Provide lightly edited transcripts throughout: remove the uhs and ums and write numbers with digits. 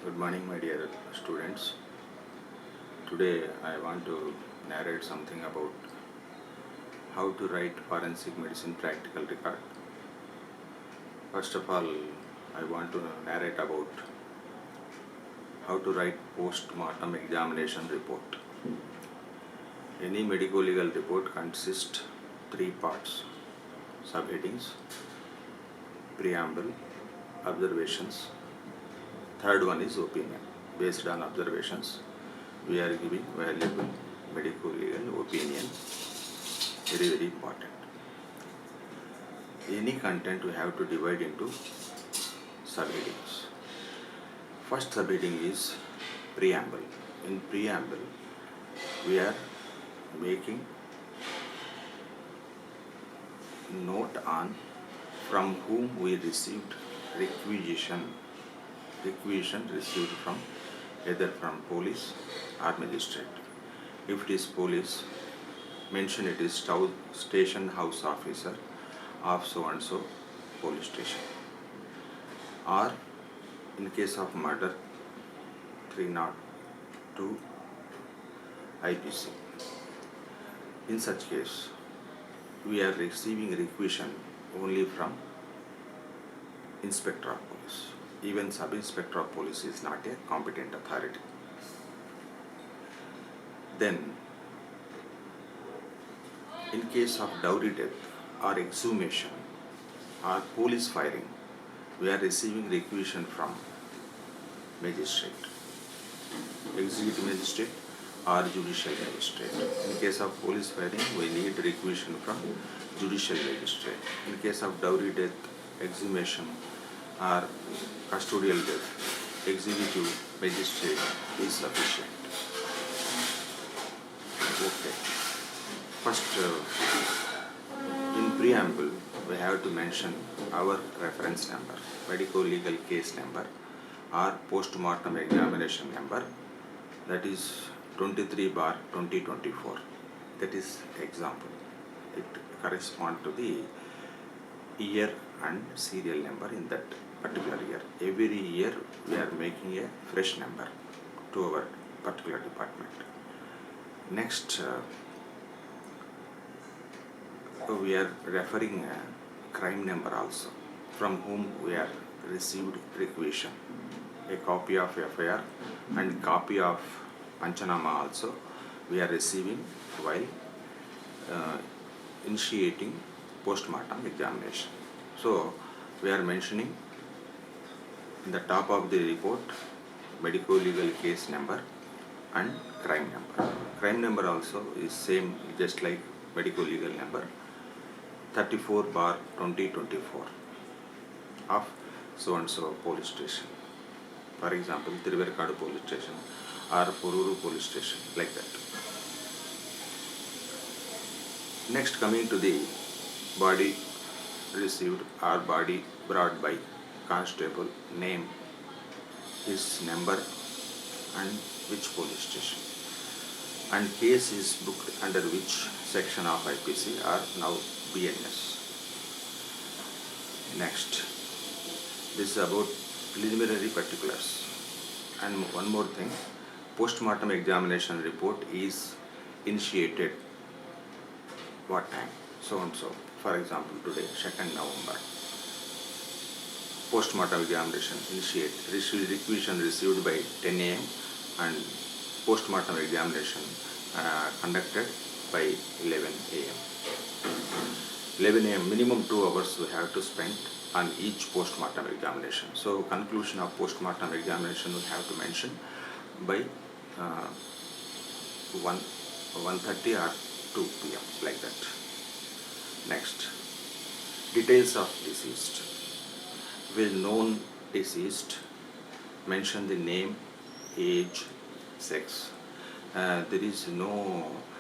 Good morning, my dear students. Today I want to narrate something about how to write forensic medicine practical record. First of all, I want to narrate about how to write post-mortem examination report. Any medico-legal report consists three parts: subheadings, preamble, observations. Third one is opinion. Based on observations, we are giving valuable medico-legal opinion. Very, very important. Any content we have to divide into subheadings. First subheading is preamble. In preamble, we are making note on from whom we received requisition received from either from police or magistrate. If it is police, mention it is station house officer of so and so police station. Or in case of murder, 302 IPC. In such case, we are receiving requisition only from Inspector of Police. Even Sub-Inspector of Police is not a competent authority. Then, in case of dowry death or exhumation or police firing, we are receiving requisition from magistrate, executive magistrate or judicial magistrate. In case of police firing, we need requisition from judicial magistrate. In case of dowry death, exhumation or custodial death, executive magistrate is sufficient. Okay. First, in preamble, we have to mention our reference number, medico-legal case number or post-mortem examination number, that is 23/2024. That is example. It corresponds to the year and serial number in that particular year. Every year we are making a fresh number to our particular department. Next, we are referring a crime number also, from whom we are received requisition. A copy of FIR and copy of Panchanama also we are receiving while initiating post-mortem examination. So we are mentioning in the top of the report medico-legal case number and crime number. Crime number also is same, just like medico-legal number, 34/2024 of so and so police station. For example, Thiruvarkadu police station or Poruru police station, like that. Next, coming to the body received or body brought by constable, name, his number and which police station, and case is booked under which section of IPC or now BNS. Next, this is about preliminary particulars. And one more thing, post-mortem examination report is initiated what time? So and so. For example, today, 2nd November. Post-mortem examination requisition received by 10 a.m. and post-mortem examination conducted by 11 a.m. 11 a.m. minimum 2 hours we have to spend on each post-mortem examination. So conclusion of post-mortem examination we have to mention by 1:30 or 2 p.m. like that. Next, details of deceased. With known deceased, mention the name, age, sex. There is no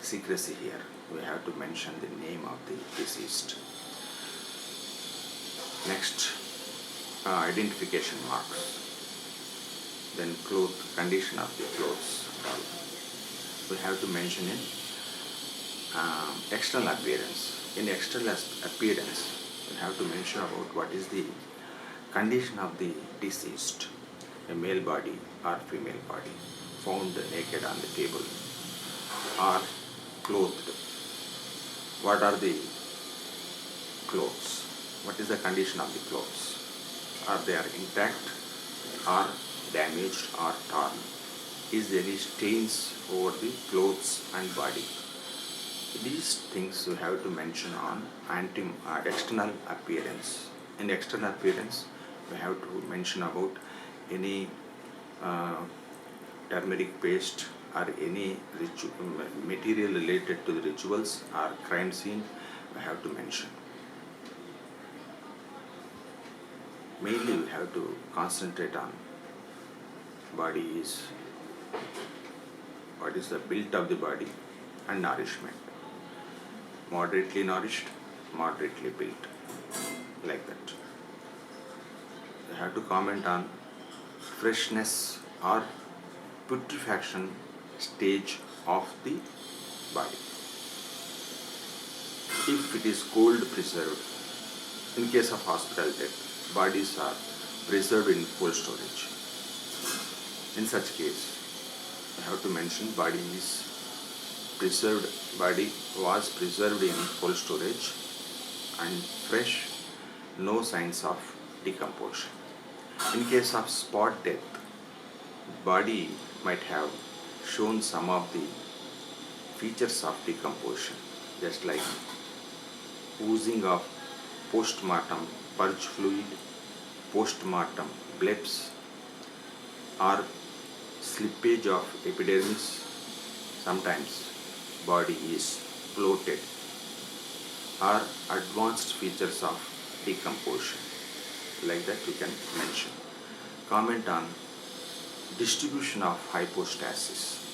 secrecy here. We have to mention the name of the deceased. Next, identification marks. Then condition of the clothes. We have to mention in external appearance. In external appearance, we have to mention about what is the condition of the deceased. a male body or female body found naked on the table or clothed. What are the clothes? What is the condition of the clothes? Are they intact or damaged or torn? Is there any stains over the clothes and body? These things you have to mention on external appearance. In external appearance, we have to mention about any uh, turmeric paste or any material related to the rituals or crime scene. We have to mention. Mainly, we have to concentrate on body is what is the build of the body and nourishment. Moderately nourished, moderately built, like that. You have to comment on freshness or putrefaction stage of the body. If it is cold preserved, in case of hospital death, bodies are preserved in cold storage. In such case, I have to mention body was preserved in cold storage and fresh, no signs of decomposition. In case of spot death, body might have shown some of the features of decomposition, just like oozing of post-mortem purge fluid, post-mortem bleps, or slippage of epidermis. Sometimes body is bloated, or advanced features of decomposition. Like that you can mention. Comment on distribution of hypostasis,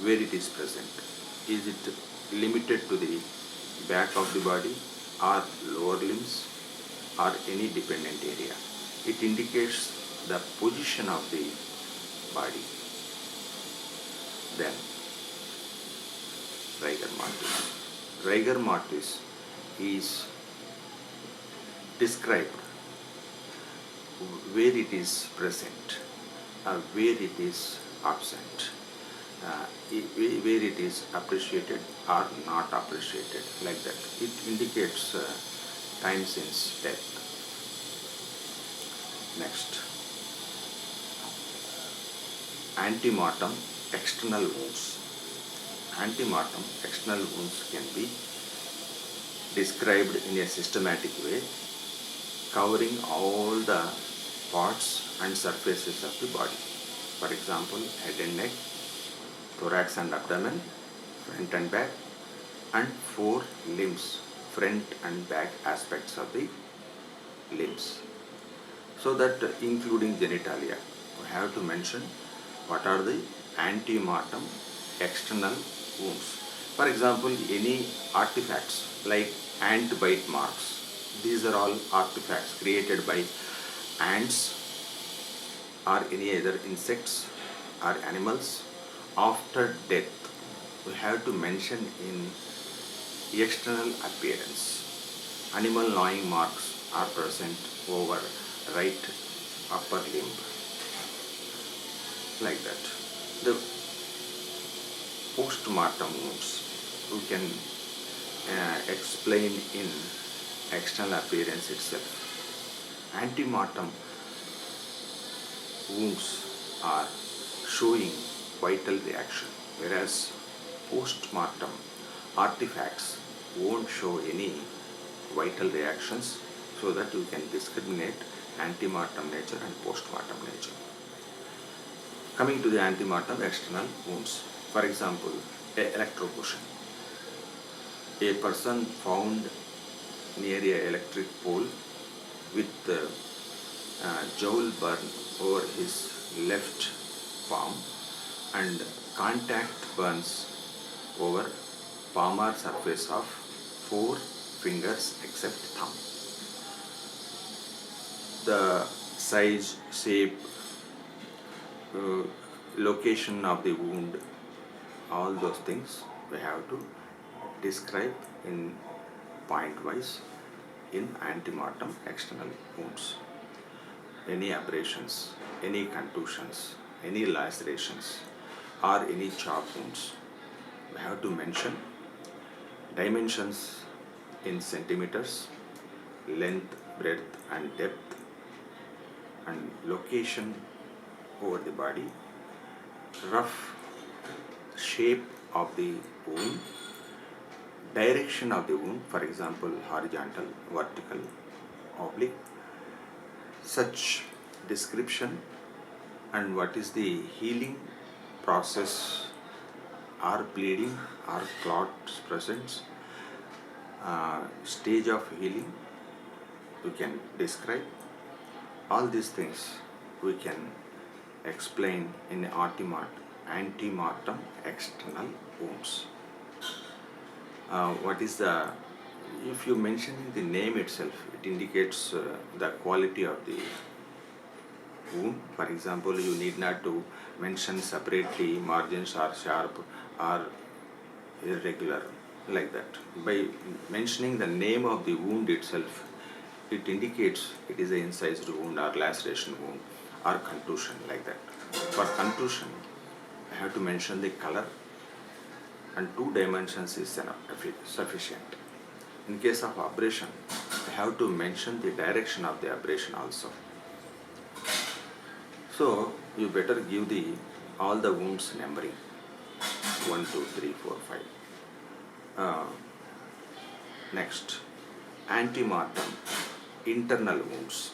where it is present. Is it limited to the back of the body or lower limbs or any dependent area? It indicates the position of the body. Then rigor mortis. Rigor mortis is described where it is present, where it is absent, where it is appreciated or not appreciated, like that. It indicates time since death. Next, antemortem external wounds. Antemortem external wounds can be described in a systematic way, covering all the parts and surfaces of the body. For example, head and neck, thorax and abdomen, front and back, and 4 limbs, front and back aspects of the limbs. So that including genitalia, we have to mention what are the antemortem external wounds. For example, any artifacts like ant bite marks, these are all artifacts created by ants or any other insects or animals after death. We have to mention in external appearance. Animal gnawing marks are present over right upper limb, like that. The post-mortem wounds we can explain in external appearance itself. Antemortem wounds are showing vital reaction, whereas post-mortem artifacts won't show any vital reactions, so that you can discriminate antemortem nature and post-mortem nature. Coming to the antemortem external wounds, for example, electrocution. A person found near an electric pole with joule burn over his left palm and contact burns over palmar surface of 4 fingers except thumb. The size, shape, location of the wound, all those things we have to describe in point wise in antemortem external wounds. Any abrasions, any contusions, any lacerations, or any chop wounds, we have to mention dimensions in centimeters, length, breadth, and depth, and location over the body, rough shape of the wound, direction of the wound, for example, horizontal, vertical, oblique, such description, and what is the healing process, or bleeding or clots presence, stage of healing we can describe. All these things we can explain in antemortem external wounds. What is the, if you mention the name itself, it indicates the quality of the wound. For example, you need not to mention separately margins are sharp or irregular, like that. By mentioning the name of the wound itself, it indicates it is an incised wound or laceration wound or contusion, like that. For contusion, I have to mention the color, and 2 dimensions is sufficient. In case of abrasion, I have to mention the direction of the abrasion also. So you better give all the wounds numbering 1, 2, 3, 4, 5. Next, antemortem internal wounds.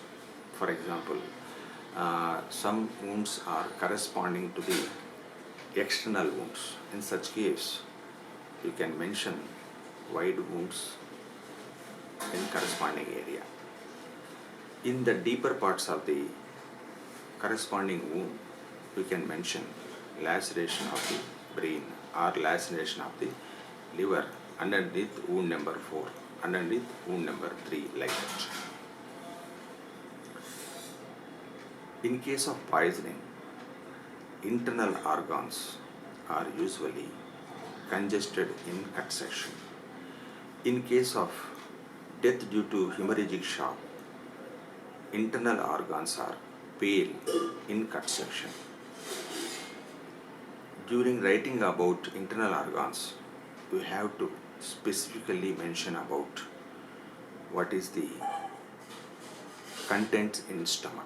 For example, some wounds are corresponding to the external wounds. In such case, you can mention wide wounds in corresponding area. In the deeper parts of the corresponding wound, we can mention laceration of the brain or laceration of the liver underneath wound number 4, underneath wound number 3, like that. In case of poisoning, internal organs are usually congested in cut section. In case of death due to hemorrhagic shock, internal organs are pale in cut section. During writing about internal organs, we have to specifically mention about what is the contents in stomach.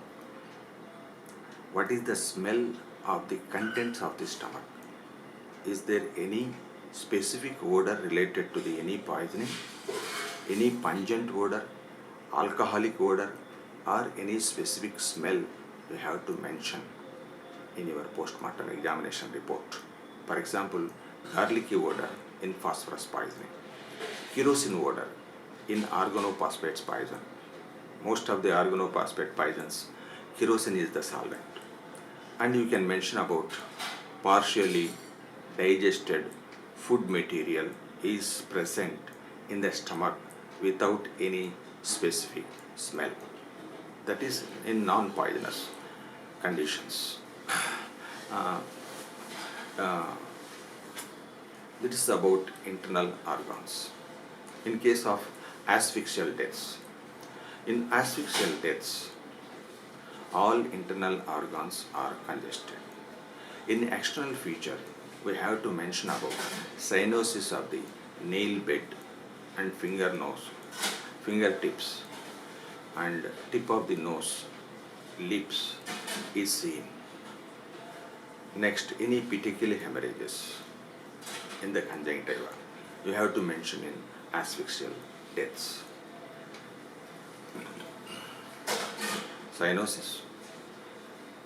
What is the smell of the contents of the stomach? Is there any specific odor related to any poisoning, any pungent odor, alcoholic odor, or any specific smell you have to mention in your postmortem examination report? For example, garlicky odor in phosphorus poisoning, kerosene odor in organophosphates poison. Most of the organophosphate poisons, kerosene is the solvent. And you can mention about partially digested food material is present in the stomach without any specific smell. That is in non-poisonous conditions. This is about internal organs. In case of asphyxial deaths, in asphyxial deaths, all internal organs are congested. In external feature, we have to mention about cyanosis of the nail bed and fingertips, and tip of the nose, lips is seen. Next, any petechial hemorrhages in the conjunctiva, you have to mention in asphyxial deaths. Cyanosis,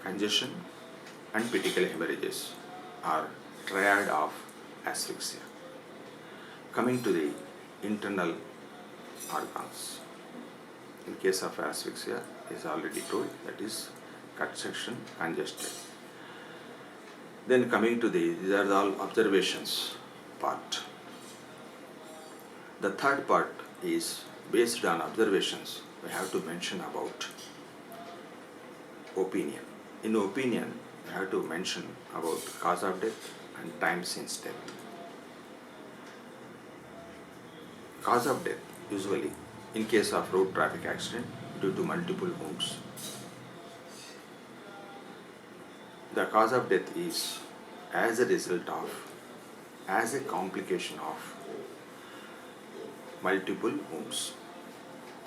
congestion, and petechial hemorrhages are triad of asphyxia. Coming to the internal organs, in case of asphyxia is already told, that is cut section, congested. Then coming to these are all observations part. The third part is based on observations. We have to mention about opinion. In opinion, we have to mention about cause of death and time since death. Cause of death, usually in case of road traffic accident due to multiple wounds. The cause of death is as a result of, as a complication of multiple wounds.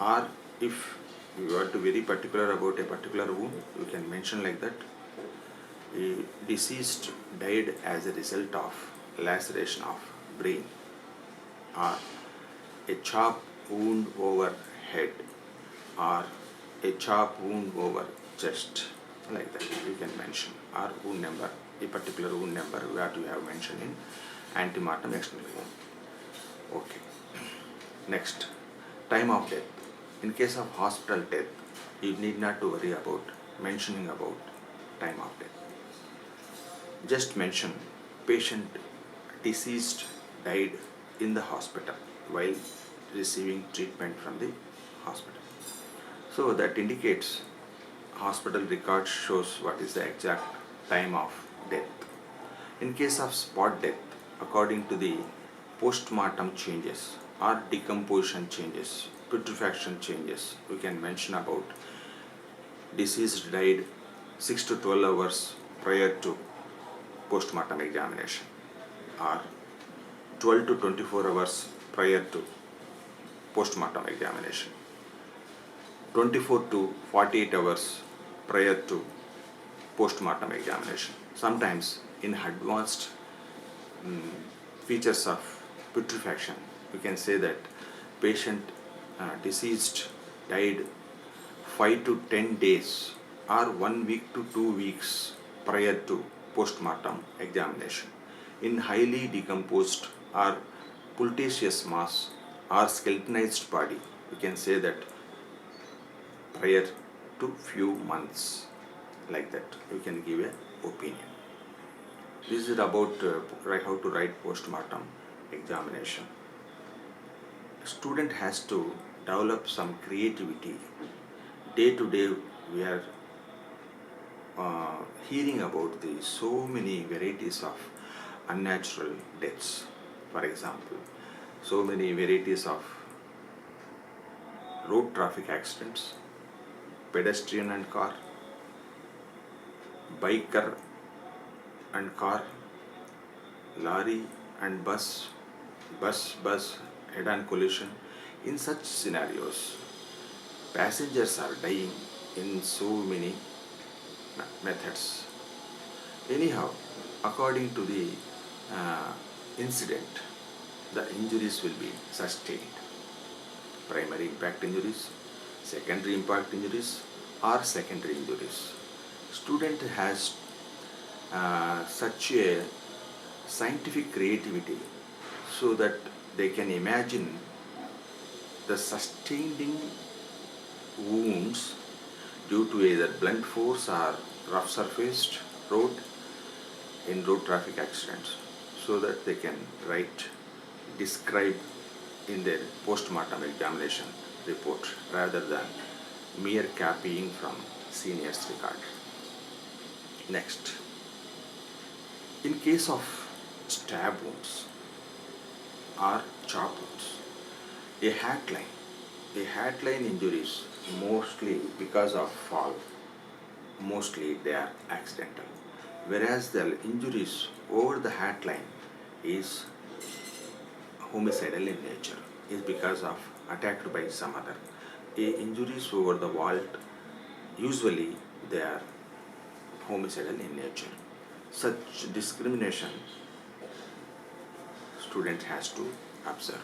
Or if you are to very particular about a particular wound, you can mention like that: a deceased died as a result of laceration of brain, or a chop wound over head, or a chop wound over chest, like that you can mention, or wound number, a particular wound number that you have mentioned in antemortem external wound. Okay. Next, time of death. In case of hospital death, you need not to worry about mentioning about time of death. Just mention patient deceased died in the hospital while receiving treatment from the hospital. So that indicates hospital record shows what is the exact time of death. In case of spot death, according to the post-mortem changes or decomposition changes, putrefaction changes, we can mention about deceased died 6 to 12 hours prior to post-mortem examination, or 12 to 24 hours prior to post-mortem examination, 24 to 48 hours prior to post-mortem examination. Sometimes in advanced features of putrefaction, we can say that patient deceased died 5 to 10 days or 1 week to 2 weeks prior to post-mortem examination. In highly decomposed or pultaceous mass or skeletonized body, we can say that prior to few months, like that you can give a opinion. This is about how to write post-mortem examination. Student has to develop some creativity. Day to day we are hearing about the so many varieties of unnatural deaths. For example, so many varieties of road traffic accidents, pedestrian and car, biker and car, lorry and bus, bus head-on collision. In such scenarios, passengers are dying in so many methods. Anyhow, according to the incident, the injuries will be sustained. Primary impact injuries, secondary impact injuries, or secondary injuries. Student has such a scientific creativity so that they can imagine the sustaining wounds due to either blunt force or rough surfaced road in road traffic accidents, so that they can describe in their post-mortem examination report rather than mere copying from senior's record. Next, in case of stab wounds or chop wounds, a hat line injuries mostly because of fall, mostly they are accidental, whereas the injuries over the hat line is homicidal in nature, is because of attacked by some other. Injuries over the vault, usually they are homicidal in nature. Such discrimination student has to observe.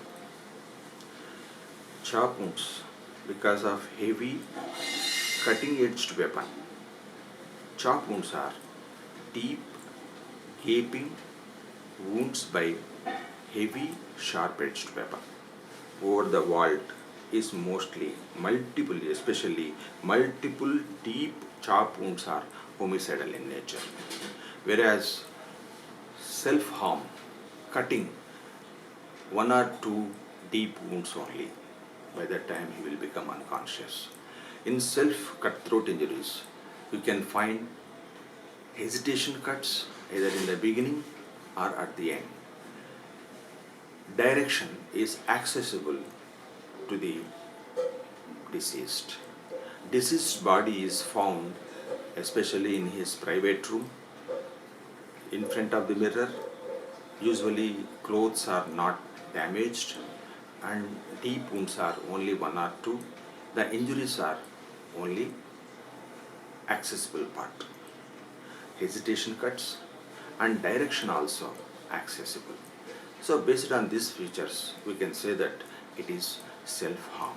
Chop wounds because of heavy cutting-edged weapon. Chop wounds are deep, gaping wounds by heavy, sharp-edged weapon. Over the vault is mostly especially multiple deep chop wounds are homicidal in nature. Whereas self-harm, cutting, 1 or 2 deep wounds only, by that time he will become unconscious. In self-cutthroat injuries, you can find hesitation cuts either in the beginning or at the end. Direction is accessible to the deceased. Deceased body is found especially in his private room in front of the mirror. Usually clothes are not damaged and deep wounds are only one or two. The injuries are only accessible part. Hesitation cuts and direction also accessible. So based on these features, we can say that it is self-harm.